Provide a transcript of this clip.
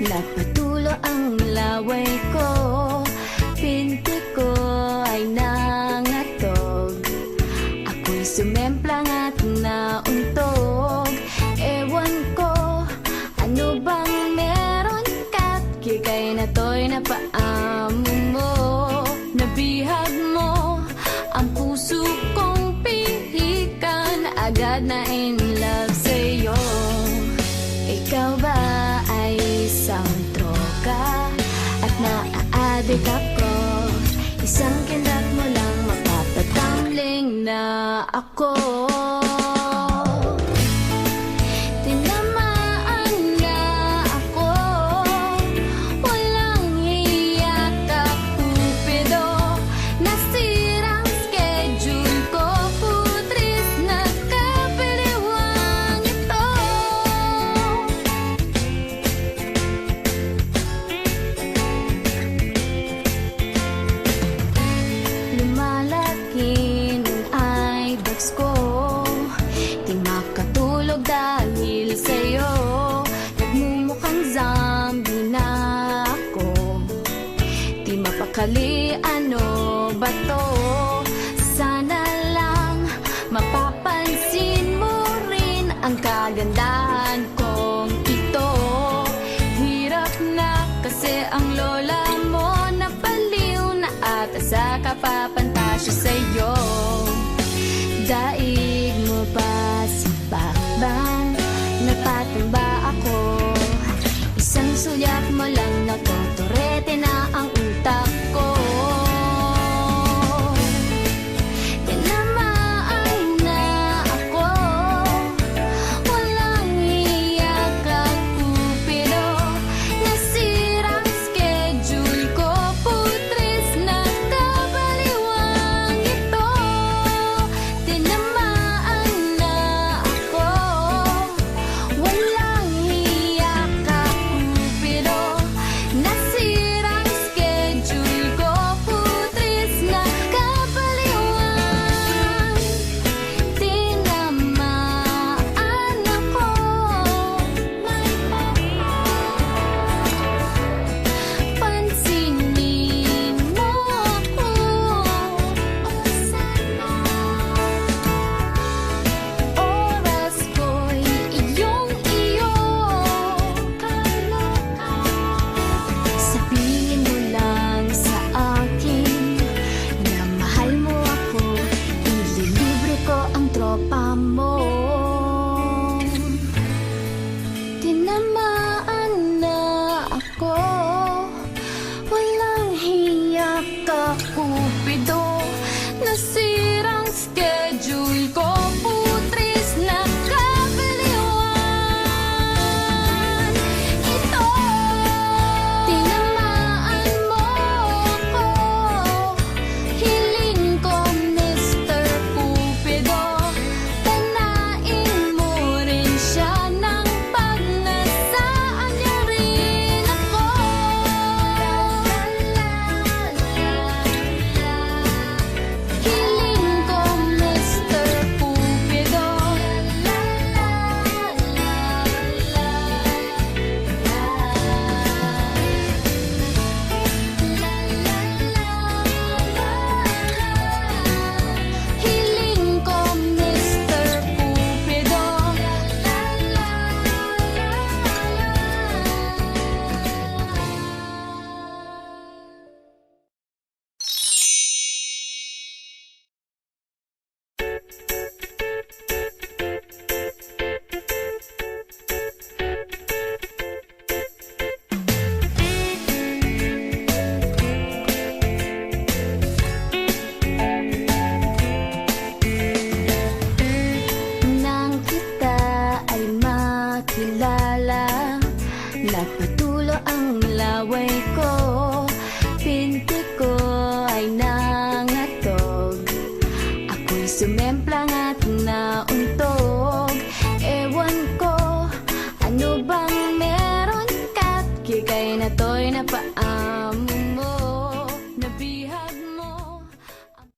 Napatulo ang laway ko, pinti ko ay nangatog. Ako'y sumemplang at nauntog. Ewan ko, ano bang meron ka't kikay na to'y napaamo mo. Nabihag mo ang puso kong pihikan, agad na in love sa'yo. Ikaw ba ay isang droga at naaadik ako? Isang kindat mo lang mapapatambling na ako. Tinamaan nga ako, walang hiya ka Cupido. Nasirang schedule ko, putris na kapiliwang ito. Lumalaki ng eyebags ko, di makatulog dahil sa'yo. Nagmumukhang zombie na ako, di mapakali, ano ba to? Sana lang mapapansin mo rin ang kagandahan kong ito. Hirap na kasi ang lola mo, napaliw na ata sa kapapantasya sa'yo. Daig mo pa si Bakbang, napatamba ako. Isang sulyap mo lang, natotorete na ang utak ko. Tinamaan na ako, walang hiya ka Cupido. Nasirang schedule ko, putris na kabaliwang ito. Tinamaan kilala. Nagpatulo ang laway